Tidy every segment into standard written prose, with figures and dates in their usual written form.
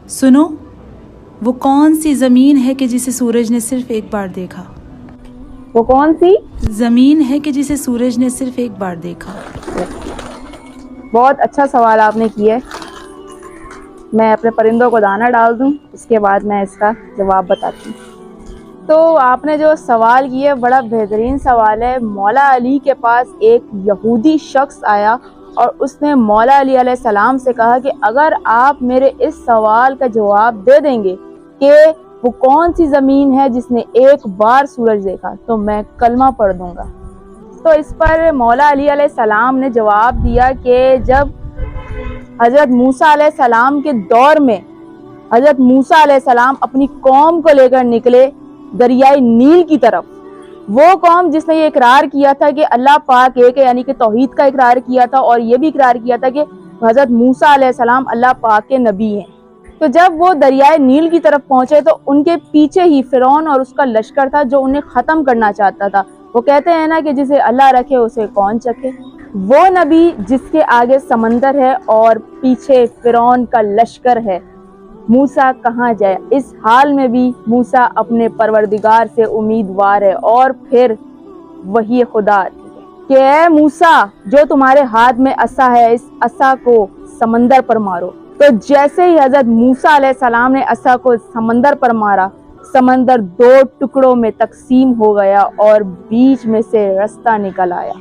سنو، وہ کون سی زمین ہے کہ جسے سورج نے صرف ایک بار دیکھا؟ وہ کون سی زمین ہے کہ جسے سورج نے صرف ایک بار دیکھا؟ بہت اچھا سوال آپ نے کیا ہے. میں اپنے پرندوں کو دانہ ڈال دوں، اس کے بعد میں اس کا جواب بتاتی ہوں. تو آپ نے جو سوال کیا بڑا بہترین سوال ہے. مولا علی کے پاس ایک یہودی شخص آیا اور اس نے مولا علی علیہ السلام سے کہا کہ اگر آپ میرے اس سوال کا جواب دے دیں گے کہ وہ کون سی زمین ہے جس نے ایک بار سورج دیکھا تو میں کلمہ پڑھ دوں گا. تو اس پر مولا علی علیہ السلام نے جواب دیا کہ جب حضرت موسیٰ علیہ السلام کے دور میں حضرت موسیٰ علیہ السلام اپنی قوم کو لے کر نکلے دریائے نیل کی طرف، وہ قوم جس نے یہ اقرار کیا تھا کہ اللہ پاک ایک ہے، یعنی کہ توحید کا اقرار کیا تھا، اور یہ بھی اقرار کیا تھا کہ حضرت موسیٰ علیہ السلام اللہ پاک کے نبی ہیں. تو جب وہ دریائے نیل کی طرف پہنچے تو ان کے پیچھے ہی فرعون اور اس کا لشکر تھا جو انہیں ختم کرنا چاہتا تھا. وہ کہتے ہیں نا کہ جسے اللہ رکھے اسے کون چکے. وہ نبی جس کے آگے سمندر ہے اور پیچھے فرعون کا لشکر ہے، موسیٰ کہاں جائے؟ اس حال میں بھی موسیٰ اپنے پروردگار سے امیدوار ہے. اور پھر وحی خدا آتی ہے کہ اے موسیٰ، جو تمہارے ہاتھ میں عصا ہے اس عصا کو سمندر پر مارو. تو جیسے ہی حضرت موسیٰ علیہ السلام نے عصا کو سمندر پر مارا، سمندر 2 ٹکڑوں میں تقسیم ہو گیا اور بیچ میں سے رستہ نکل آیا.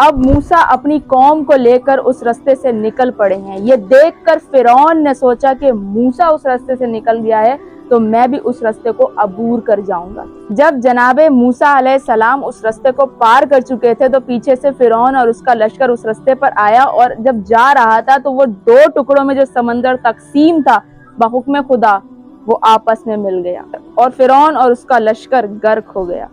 اب موسیٰ اپنی قوم کو لے کر اس رستے سے نکل پڑے ہیں. یہ دیکھ کر فرعون نے سوچا کہ موسیٰ اس رستے سے نکل گیا ہے تو میں بھی اس رستے کو عبور کر جاؤں گا. جب جناب موسیٰ علیہ السلام اس رستے کو پار کر چکے تھے تو پیچھے سے فرعون اور اس کا لشکر اس رستے پر آیا، اور جب جا رہا تھا تو وہ 2 ٹکڑوں میں جو سمندر تقسیم تھا بحکم خدا وہ آپس میں مل گیا اور فرعون اور اس کا لشکر غرق ہو گیا.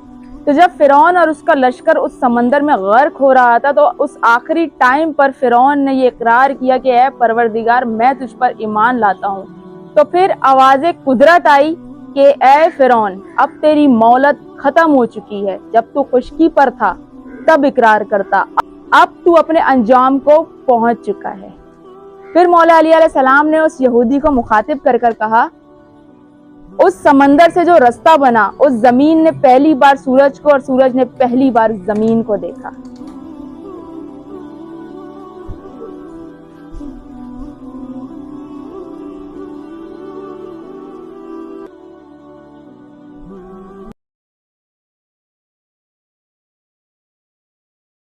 تو جب فرعون اور اس کا لشکر اس سمندر میں غرق ہو رہا تھا تو اس آخری ٹائم پر فرعون نے یہ اقرار کیا کہ اے پروردگار میں تجھ پر ایمان لاتا ہوں. تو پھر آواز قدرت آئی کہ اے فرعون، اب تیری مہلت ختم ہو چکی ہے. جب تو خشکی پر تھا تب اقرار کرتا، اب تو اپنے انجام کو پہنچ چکا ہے. پھر مولا علی علیہ السلام نے اس یہودی کو مخاطب کر کر کہا، اس سمندر سے جو رستہ بنا اس زمین نے پہلی بار سورج کو اور سورج نے پہلی بار زمین کو دیکھا.